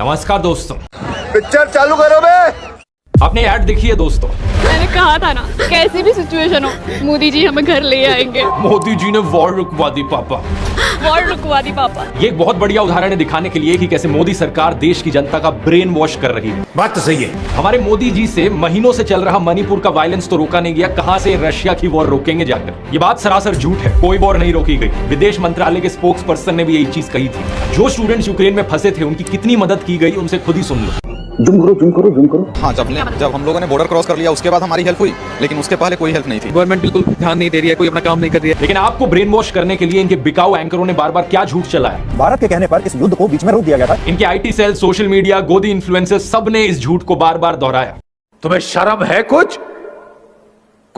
नमस्कार दोस्तों, पिक्चर चालू करो बे। आपने ऐड देखी है दोस्तों? मैंने कहा था ना, कैसी भी सिचुएशन हो मोदी जी हमें घर ले आएंगे। मोदी जी ने वॉर रुकवा दी पापा। वॉर रुकवा दी पापा। ये एक बहुत बढ़िया उदाहरण है दिखाने के लिए कि कैसे मोदी सरकार देश की जनता का ब्रेन वॉश कर रही है। बात तो सही है। हमारे मोदी जी से महीनों से चल रहा मणिपुर का वायलेंस तो रोका नहीं गया, कहां से रशिया की वॉर रोकेंगे जाकर। ये बात सरासर झूठ है, कोई वॉर नहीं रोकी गई। विदेश मंत्रालय के स्पोक्स पर्सन ने भी यही चीज कही थी। जो स्टूडेंट्स यूक्रेन में फंसे थे उनकी कितनी मदद की गई उनसे खुद ही सुन लो। जूम करो। हाँ, जब हम लोगों ने बॉर्डर क्रॉस कर लिया उसके बाद हमारी हेल्प हुई, लेकिन उसके पहले कोई हेल्प नहीं थी। गवर्नमेंट बिल्कुल ध्यान नहीं दे रही है, कोई अपना काम नहीं कर रही है। लेकिन आपको ब्रेन वॉश करने के लिए इनके बिकाऊ एंकरों ने बार बार क्या झूठ चलाया। भारत के कहने पर इस युद्ध को बीच में रोक दिया गया था। इनके आईटी सेल, सोशल मीडिया, गोदी इन्फ्लुएंसर्स सब ने इस झूठ को बार बार दोहराया। तुम्हें शर्म है? कुछ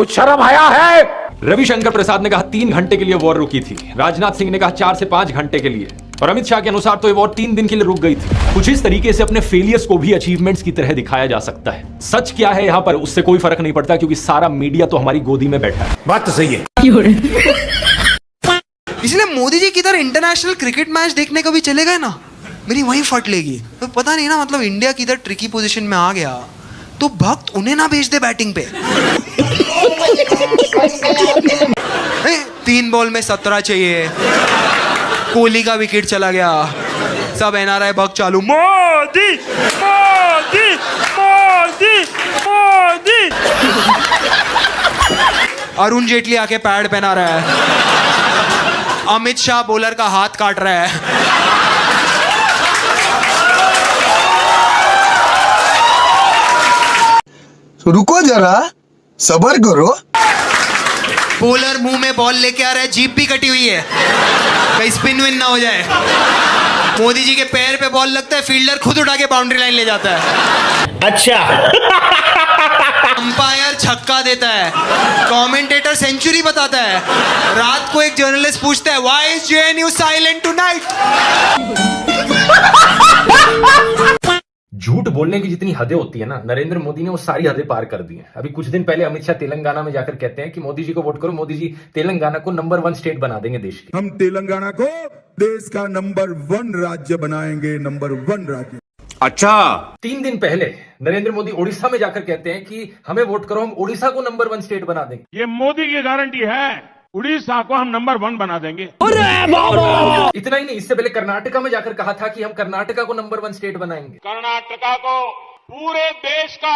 शर्म आया है? रविशंकर प्रसाद ने कहा 3 घंटे के लिए वॉर रुकी थी। राजनाथ सिंह ने कहा 4 से 5 घंटे के लिए। और अमित शाह के अनुसार तो ये वॉर 3 दिन के लिए रुक गई थी। कुछ इस तरीके से अपने फेलियर्स को भी अचीवमेंट्स की तरह दिखाया जा सकता है। सच क्या है यहाँ पर उससे कोई फर्क नहीं पड़ता, क्योंकि सारा मीडिया तो हमारी गोदी में बैठा है। बात तो सही है। इसलिए मोदी जी किधर इंटरनेशनल क्रिकेट मैच देखने कभी चले गए ना, मेरी वहीं फट लेगी। तो पता नहीं ना, मतलब इंडिया किधर ट्रिकी पोजीशन में आ गया तो भक्त उन्हें ना भेज दे बैटिंग पे। 3 बॉल में 17 चाहिए, कोहली का विकेट चला गया, सब एनआरआई भक्त चालू, मोदी मोदी मोदी मोदी। अरुण जेटली आके पैड पहना रहा है, अमित शाह बॉलर का हाथ काट रहा है। रुको जरा, सबर करो। बॉलर मुंह में बॉल लेके आ रहा है, जीप भी कटी हुई है, कहीं स्पिन विन ना हो जाए। मोदी जी के पैर पे बॉल लगता है, फील्डर खुद उठा के बाउंड्री लाइन ले जाता है। अच्छा। अंपायर छक्का देता है, कमेंटेटर सेंचुरी बताता है। रात को एक जर्नलिस्ट पूछता है, why is JNU silent tonight? झूठ बोलने की जितनी हदें होती है ना, नरेंद्र मोदी ने वो सारी हदें पार कर दी हैं। अभी कुछ दिन पहले अमित शाह तेलंगाना में जाकर कहते हैं कि मोदी जी को वोट करो, मोदी जी तेलंगाना को नंबर 1 स्टेट बना देंगे देश की। हम तेलंगाना को देश का नंबर 1 राज्य बनाएंगे, नंबर 1 राज्य। अच्छा। 3 दिन पहले नरेंद्र मोदी ओडिशा में जाकर कहते हैं कि हमें वोट करो, हम ओडिशा को नंबर 1 स्टेट बना देंगे। ये मोदी की गारंटी है, उड़ीसा को हम नंबर 1 बना देंगे। इतना ही नहीं, इससे पहले कर्नाटका में जाकर कहा था कि हम कर्नाटका को नंबर 1 स्टेट बनाएंगे। कर्नाटका को पूरे देश का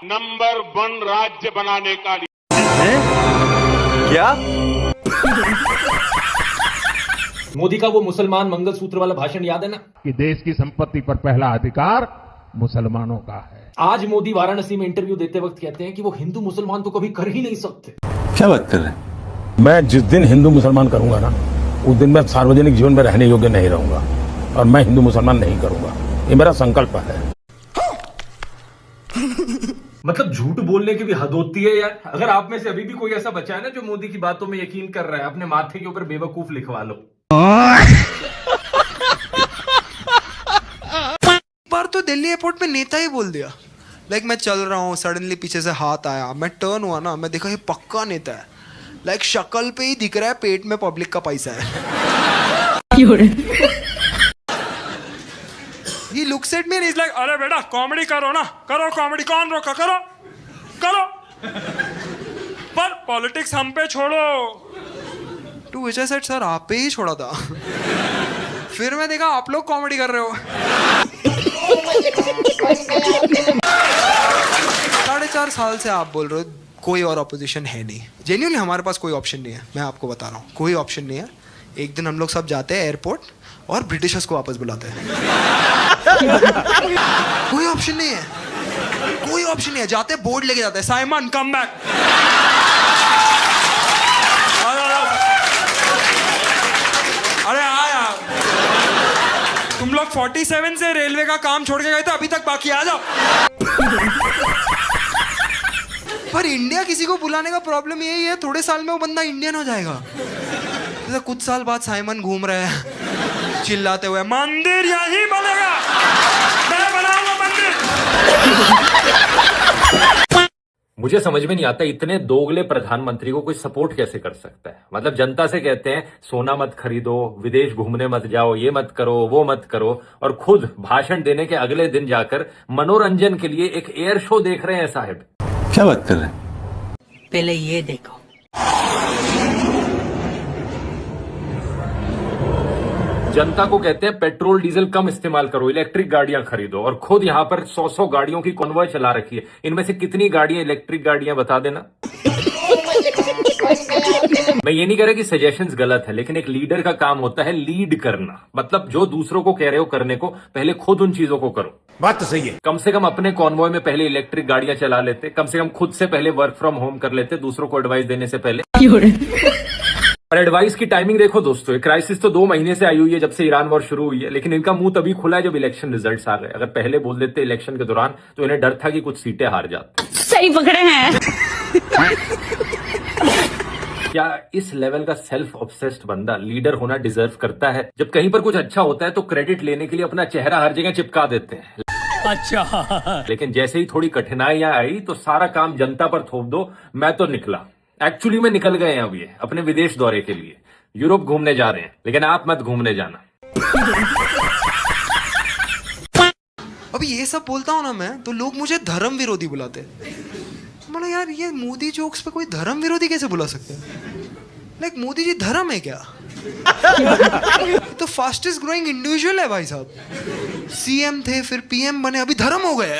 नंबर 1 राज्य बनाने का क्या? मोदी का वो मुसलमान मंगलसूत्र वाला भाषण याद है ना, कि देश की संपत्ति पर पहला अधिकार मुसलमानों का है। आज मोदी वाराणसी में इंटरव्यू देते वक्त कहते हैं कि वो हिंदू मुसलमान तो कभी कर ही नहीं सकते। क्या बात कर रहे हैं? मैं जिस दिन हिंदू मुसलमान करूंगा ना, उस दिन मैं सार्वजनिक जीवन में रहने योग्य नहीं रहूंगा, और मैं हिंदू मुसलमान नहीं करूंगा, ये मेरा संकल्प है। मतलब झूठ बोलने की भी हद होती है यार। अगर आप में से अभी भी कोई ऐसा बचा है ना जो मोदी की बातों में यकीन कर रहा है, अपने माथे के ऊपर बेवकूफ लिखवा लो। बार तो दिल्ली एयरपोर्ट में नेता ही बोल दिया, लाइक मैं चल रहा हूँ, सडनली पीछे से हाथ आया, मैं टर्न हुआ ना, मैं देखा ये पक्का नेता है। लाइक शक्ल पे ही दिख रहा है, पेट में पब्लिक का पैसा है। He looks at me and he's like, अरे बेटा कॉमेडी करो ना, करो कॉमेडी, कौन रोका, करो करो, पर पॉलिटिक्स हम पे छोड़ो। To which I said, sir आप पे ही छोड़ा था। फिर मैं देखा आप लोग कॉमेडी कर रहे हो। 4.5 साल से आप बोल रहे हो कोई और ऑपोजिशन है नहीं। जेन्युइनली हमारे पास कोई ऑप्शन नहीं है, मैं आपको बता रहा हूँ, कोई ऑप्शन नहीं है। एक दिन हम लोग सब जाते हैं एयरपोर्ट और ब्रिटिशर्स को वापस बुलाते हैं। कोई ऑप्शन नहीं है, कोई ऑप्शन नहीं है। जाते बोर्ड लेके जाते हैं, साइमन कम बैक। अरे आया, तुम लोग 47 से रेलवे का काम छोड़ के गए थे, अभी तक बाकी, आ जाओ। पर इंडिया किसी को बुलाने का प्रॉब्लम यही है, थोड़े साल में वो बंदा इंडियन हो जाएगा। जैसे कुछ साल बाद साइमन घूम रहे हैं चिल्लाते हुए, मंदिर यही बनेगा, मैं बनाऊंगा मंदिर। मुझे समझ में नहीं आता इतने दोगले प्रधानमंत्री को कोई सपोर्ट कैसे कर सकता है। मतलब जनता से कहते हैं सोना मत खरीदो, विदेश घूमने मत जाओ, ये मत करो, वो मत करो, और खुद भाषण देने के अगले दिन जाकर मनोरंजन के लिए एक एयर शो देख रहे हैं साहब। क्या बात कर रहे हैं? पहले ये देखो। जनता को कहते हैं पेट्रोल डीजल कम इस्तेमाल करो, इलेक्ट्रिक गाड़ियां खरीदो, और खुद यहां पर 100 गाड़ियों की कॉन्वॉय चला रखी है। इनमें से कितनी गाड़ियां इलेक्ट्रिक गाड़ियां बता देना। मैं ये नहीं कह रहा कि सजेशंस गलत है, लेकिन एक लीडर का काम होता है लीड करना। मतलब जो दूसरों को कह रहे हो करने को, पहले खुद उन चीजों को करो। बात तो सही है। कम से कम अपने कॉन्वॉय में पहले इलेक्ट्रिक गाड़ियां चला लेते, कम से कम खुद से पहले वर्क फ्रॉम होम कर लेते, दूसरों को एडवाइस देने से पहले। और एडवाइस की टाइमिंग देखो दोस्तों, ये क्राइसिस तो 2 महीने से आई हुई है, जब से ईरान वॉर शुरू हुई है, लेकिन इनका मुंह तभी खुला है जब इलेक्शन रिजल्ट्स आ गए। अगर पहले बोल देते इलेक्शन के दौरान तो इन्हें डर था कि कुछ सीटें हार जाती। सही पकड़े हैं। क्या इस लेवल का सेल्फ ऑब्सेस्ड बंदा लीडर होना डिजर्व करता है? जब कहीं पर कुछ अच्छा होता है तो क्रेडिट लेने के लिए अपना चेहरा हर जगह चिपका देते हैं। अच्छा। लेकिन जैसे ही थोड़ी कठिनाइयां आई तो सारा काम जनता पर थोप दो। मैं तो निकला, एक्चुअली में निकल गए हैं अब ये अपने विदेश दौरे के लिए, यूरोप घूमने जा रहे हैं, लेकिन आप मत घूमने जाना। अभी ये सब बोलता हूँ ना मैं, तो लोग मुझे धर्म विरोधी बुलाते। मतलब यार ये मोदी जोक्स पे कोई धर्म विरोधी कैसे बुला सकते हैं? लाइक मोदी जी धर्म है क्या? तो फास्टेस्ट ग्रोइंग इंडिविजुअल है भाई साहब। सीएम थे, फिर पीएम बने, अभी धर्म हो गए।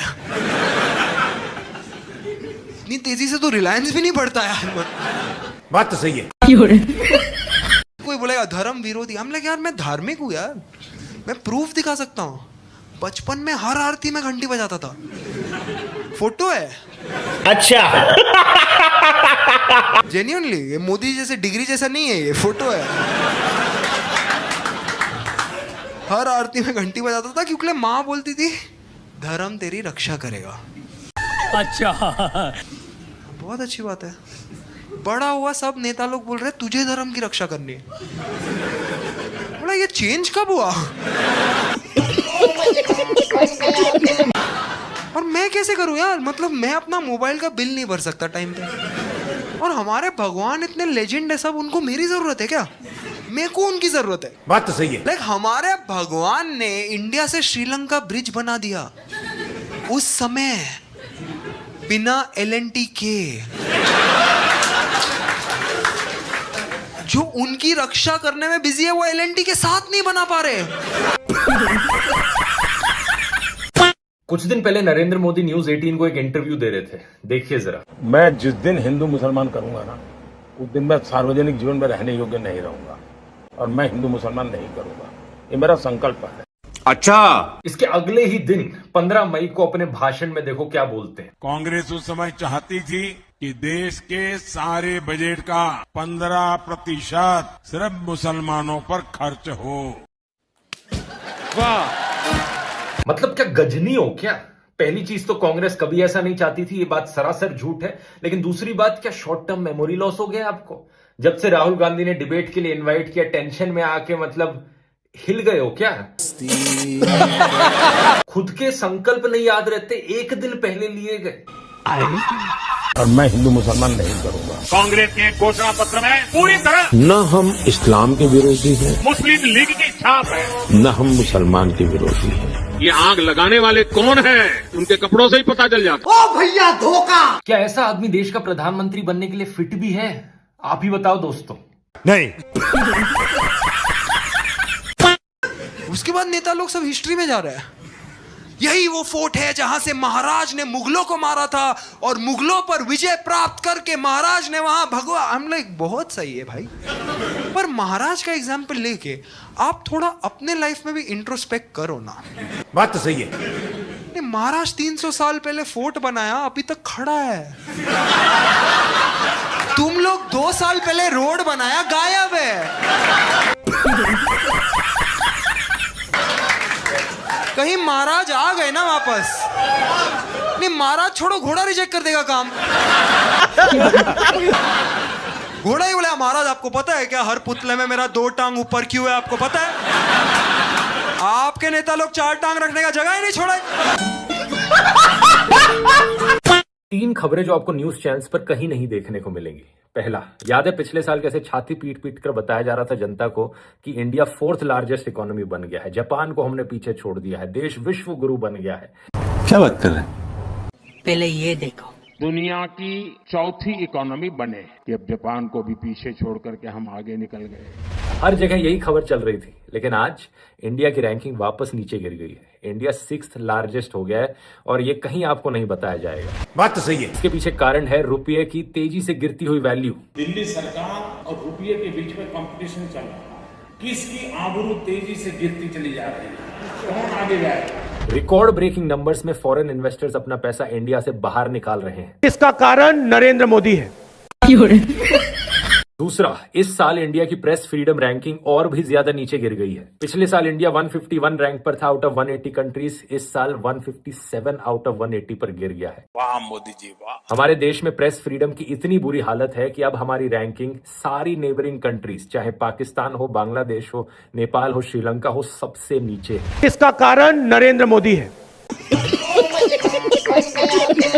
इतनी तेजी से तो रिलायंस भी नहीं बढ़ता यार। बात तो सही है। कोई बोलेगा धर्म विरोधी, हम लोग यार मैं धार्मिक हूँ यार, मैं प्रूफ दिखा सकता हूँ। बचपन में हर आरती में घंटी बजाता था, फोटो है। अच्छा। जेन्युइनली ये मोदी जैसे डिग्री जैसा नहीं है, ये फोटो है। हर आरती में घंटी बजाता था क्योंकि माँ बोलती थी धर्म तेरी रक्षा करेगा। अच्छा। बहुत अच्छी बात है। बड़ा हुआ सब नेता लोग बोल रहे तुझे धर्म की रक्षा करनी है। बोला ये चेंज कब हुआ? और मैं कैसे करूं यार? मतलब मैं अपना मोबाइल का बिल नहीं भर सकता टाइम पे, और हमारे भगवान इतने लेजेंड है सब, उनको मेरी जरूरत है क्या? मेरे को उनकी जरूरत है। बात तो सही है। लाइक हमारे भगवान ने इंडिया से श्रीलंका ब्रिज बना दिया उस समय बिना LNT के। जो उनकी रक्षा करने में बिजी है वो LNT के साथ नहीं बना पा रहे। कुछ दिन पहले नरेंद्र मोदी न्यूज 18 को एक इंटरव्यू दे रहे थे, देखिए जरा। मैं जिस दिन हिंदू मुसलमान करूंगा ना, उस दिन मैं सार्वजनिक जीवन में रहने योग्य नहीं रहूंगा, और मैं हिंदू मुसलमान नहीं करूंगा। ये मेरा संकल्प है। अच्छा। इसके अगले ही दिन 15 मई को अपने भाषण में देखो क्या बोलते हैं। कांग्रेस उस समय चाहती थी कि देश के सारे बजट का 15% सिर्फ मुसलमानों पर खर्च हो। वाह, मतलब क्या गजनी हो क्या? पहली चीज तो कांग्रेस कभी ऐसा नहीं चाहती थी, ये बात सरासर झूठ है। लेकिन दूसरी बात, क्या शॉर्ट टर्म मेमोरी लॉस हो गया आपको? जब से राहुल गांधी ने डिबेट के लिए इनवाइट किया, टेंशन में आके मतलब हिल गए हो क्या? खुद के संकल्प नहीं याद रहते, एक दिन पहले लिए गए। और मैं हिंदू मुसलमान नहीं करूंगा। कांग्रेस के घोषणा पत्र में पूरी तरह न हम इस्लाम के विरोधी हैं, मुस्लिम लीग की छाप है। न हम मुसलमान के विरोधी हैं। ये आग लगाने वाले कौन हैं? उनके कपड़ों से ही पता चल जाता। ओ भैया धोखा। क्या ऐसा आदमी देश का प्रधानमंत्री बनने के लिए फिट भी है? आप ही बताओ दोस्तों। नहीं। उसके बाद नेता लोग सब हिस्ट्री में जा रहे हैं। यही वो फोर्ट है जहां से महाराज ने मुगलों को मारा था, और मुगलों पर विजय प्राप्त करके महाराज ने वहां भगवा। हम लोग बहुत सही है भाई, पर महाराज का एग्जाम्पल लेके आप थोड़ा अपने लाइफ में भी इंट्रोस्पेक्ट करो ना। बात तो सही है। महाराज 300 साल पहले फोर्ट बनाया, अभी तक खड़ा है। तुम लोग 2 साल पहले रोड बनाया, गायब है। कहीं महाराज आ गए ना वापस? नहीं, महाराज छोड़ो, घोड़ा रिजेक्ट कर देगा काम। घोड़ा ही बोला महाराज आपको पता है क्या, हर पुतले में मेरा 2 टांग ऊपर क्यों है, आपको पता है? आपके नेता लोग 4 टांग रखने का जगह ही नहीं छोड़ा। तीन खबरें जो आपको न्यूज चैनल्स पर कहीं नहीं देखने को मिलेंगी। पहला, याद है पिछले साल कैसे छाती पीट पीट कर बताया जा रहा था जनता को कि इंडिया 4th लार्जेस्ट इकोनॉमी बन गया है, जापान को हमने पीछे छोड़ दिया है, देश विश्व गुरु बन गया है। क्या बात कर रहे हैं? पहले ये देखो। दुनिया की चौथी इकोनॉमी बने कि अब जापान को भी पीछे छोड़ करके हम आगे निकल गए। हर जगह यही खबर चल रही थी, लेकिन आज इंडिया की रैंकिंग वापस नीचे गिर गई है। इंडिया 6th लार्जेस्ट हो गया है और ये कहीं आपको नहीं बताया जाएगा। बात तो सही है। इसके पीछे कारण है रुपये की तेजी से गिरती हुई वैल्यू। दिल्ली सरकार और रुपये के बीच में कंपटीशन चल रहा है, किसकी आबरू तेजी से गिरती चली जा रही है, कौन आगे जाएगा। रिकॉर्ड ब्रेकिंग नंबर्स में फॉरेन इन्वेस्टर्स अपना पैसा इंडिया से बाहर निकाल रहे हैं। इसका कारण नरेंद्र मोदी है। दूसरा, इस साल इंडिया की प्रेस फ्रीडम रैंकिंग और भी ज्यादा नीचे गिर गई है। पिछले साल इंडिया 151 रैंक पर था आउट ऑफ 180 कंट्रीज, इस साल 157 आउट ऑफ 180 पर गिर गया है। वाह मोदी जी वाह। हमारे देश में प्रेस फ्रीडम की इतनी बुरी हालत है कि अब हमारी रैंकिंग सारी नेबरिंग कंट्रीज, चाहे पाकिस्तान हो, बांग्लादेश हो, नेपाल हो, श्रीलंका हो, सबसे नीचे है। इसका कारण नरेंद्र मोदी है।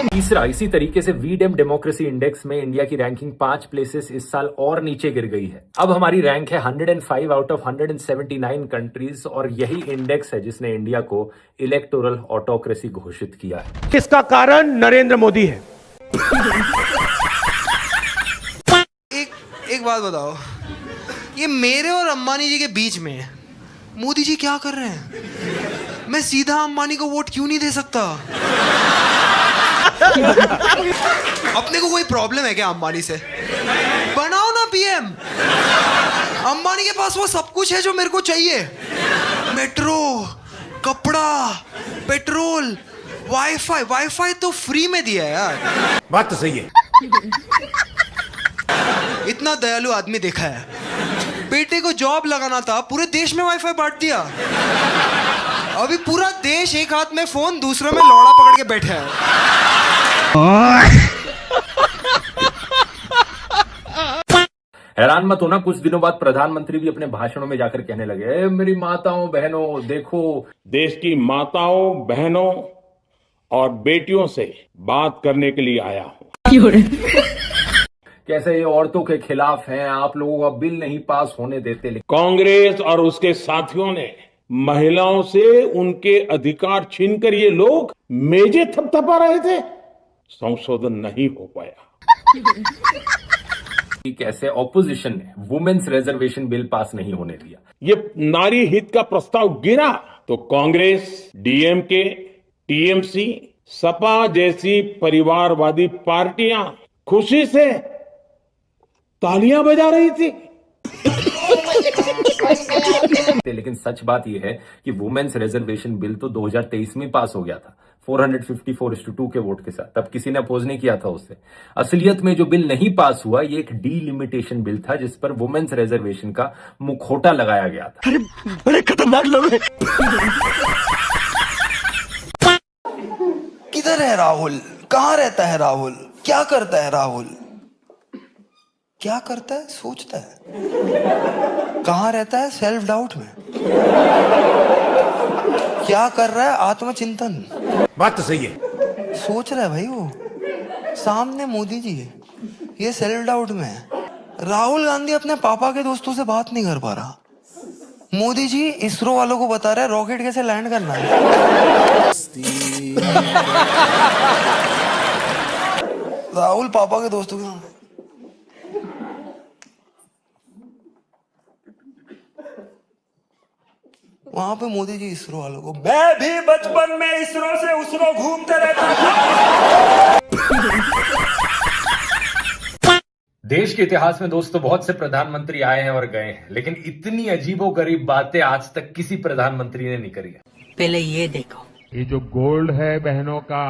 तीसरा, इसी तरीके से वीडेम डेमोक्रेसी इंडेक्स में इंडिया की रैंकिंग 5 प्लेसेस इस साल और नीचे गिर गई है। अब हमारी रैंक है 105 आउट ऑफ 179 कंट्रीज और यही इंडेक्स है जिसने इंडिया को इलेक्टोरल ऑटोक्रेसी घोषित किया है। इसका कारण नरेंद्र मोदी है। एक बात बताओ, ये मेरे और अंबानी जी के बीच में मोदी जी क्या कर रहे हैं? मैं सीधा अंबानी को वोट क्यों नहीं दे सकता? अपने को कोई प्रॉब्लम है क्या अंबानी से? बनाओ ना पीएम। अंबानी के पास वो सब कुछ है जो मेरे को चाहिए, मेट्रो, कपड़ा, पेट्रोल, वाईफाई तो फ्री में दिया है यार। बात तो सही है। इतना दयालु आदमी देखा है, बेटे को जॉब लगाना था, पूरे देश में वाईफाई बांट दिया। अभी पूरा देश एक हाथ में फोन, दूसरे में लौड़ा पकड़ के बैठा है। हैरान मत होना, कुछ दिनों बाद प्रधानमंत्री भी अपने भाषणों में जाकर कहने लगे, मेरी माताओं बहनों देखो। देश की माताओं बहनों और बेटियों से बात करने के लिए आया हूँ। कैसे ये औरतों के खिलाफ हैं, आप लोगों का बिल नहीं पास होने देते। कांग्रेस और उसके साथियों ने महिलाओं से उनके अधिकार छीनकर ये लोग मेजे थपथपा रहे थे, संशोधन नहीं हो पाया। कैसे ऑपोजिशन ने वुमेन्स रिजर्वेशन बिल पास नहीं होने दिया। ये नारी हित का प्रस्ताव गिरा तो कांग्रेस, डीएमके, टीएमसी, सपा जैसी परिवारवादी पार्टियां खुशी से तालियां बजा रही थी। लेकिन सच बात यह है कि वुमेन्स रिजर्वेशन बिल तो 2023 में पास हो गया था 454:2 के वोट के साथ। तब किसी ने अपोज नहीं किया था उससे। असलियत में जो बिल नहीं पास हुआ, ये एक डीलिमिटेशन बिल था जिस पर वुमेन्स रिजर्वेशन का मुखौटा लगाया गया था। अरे बड़े खतरनाक लोग हैं। किधर है राहुल? कहाँ रहता है राहुल? क्या करता है राहुल? क्या करता है? सोचता है। कहाँ रहता है? सेल्फ डाउट में। क्या कर रहा है? आत्मचिंतन। बात तो सही है। सोच रहा है भाई वो। सामने मोदी जी है, ये सेल्फ डाउट में है। राहुल गांधी अपने पापा के दोस्तों से बात नहीं कर पा रहा। मोदी जी इसरो वालों को बता रहे हैं रॉकेट कैसे लैंड करना है। राहुल पापा के दोस्तों के वहां पे मोदी जी इसरो वालों को, मैं भी बचपन में इसरो से उसरो घूमते रहता था। देश के इतिहास में दोस्तों बहुत से प्रधानमंत्री आए हैं और गए हैं, लेकिन इतनी अजीबोगरीब बातें आज तक किसी प्रधानमंत्री ने नहीं करी है। पहले ये देखो। ये जो गोल्ड है बहनों का,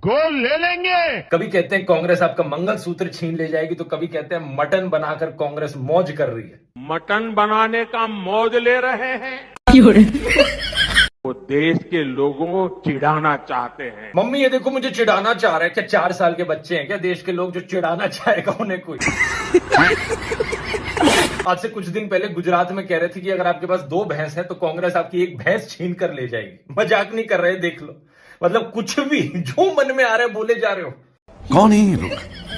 गोल्ड ले लेंगे। कभी कहते हैं कांग्रेस आपका मंगलसूत्र छीन ले जाएगी, तो कभी कहते हैं मटन बनाकर कांग्रेस मौज कर रही है। मटन बनाने का मौज ले रहे हैं, वो देश के लोगों को चिढ़ाना चाहते हैं। मम्मी ये देखो मुझे चिढ़ाना चाह रहा है। क्या 4 साल के बच्चे हैं क्या देश के लोग जो चिढ़ाना चाहेगा उन्हें कोई? आज से कुछ दिन पहले गुजरात में कह रहे थे कि अगर आपके पास 2 भैंस है तो कांग्रेस आपकी 1 भैंस छीन कर ले जाएगी। मजाक नहीं कर रहे, देख लो। मतलब कुछ भी जो मन में आ रहा है बोले जा रहे हो। कौन है ये लोग?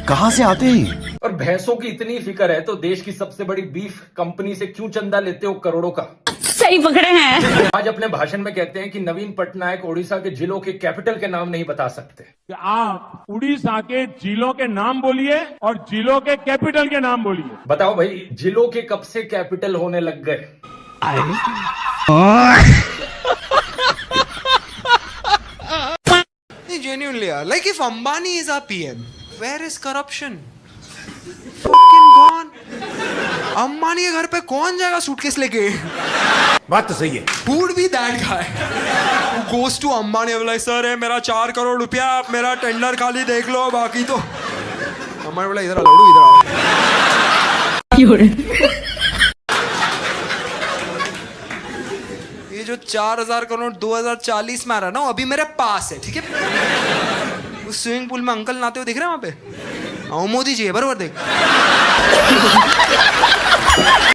कहाँ से आते हैं? और भैंसों की इतनी फिक्र है तो देश की सबसे बड़ी बीफ कंपनी से क्यों चंदा लेते हो करोड़ों का? सही पकड़े हैं। आज अपने भाषण में कहते हैं कि नवीन पटनायक ओडिशा के जिलों के कैपिटल के नाम नहीं बता सकते। आप उड़ीसा के जिलों के नाम बोलिए और जिलों के कैपिटल के नाम बोलिए। बताओ भाई, जिलों के कब से कैपिटल होने लग गए? Genuinely, like if Ambani is our PM, where is corruption? Fucking gone. Ambani के घर पे कौन जाएगा सूटकेस लेके? बात तो सही है. Who would be that guy who goes to Ambani and like, sir है मेरा 4 करोड़ रुपया, आप मेरा टेंडर खाली देख लो, बाकी तो अंबानी बोला इधर आ लड़ू, इधर आओ. ये जो 4000 करोड़ 2040 में आ रहा है ना, अभी मेरे पास है, ठीक है? उस स्विमिंग पूल में अंकल नहाते हुए दिख रहे हैं वहां पे. मोदी जी है बरोबर देख.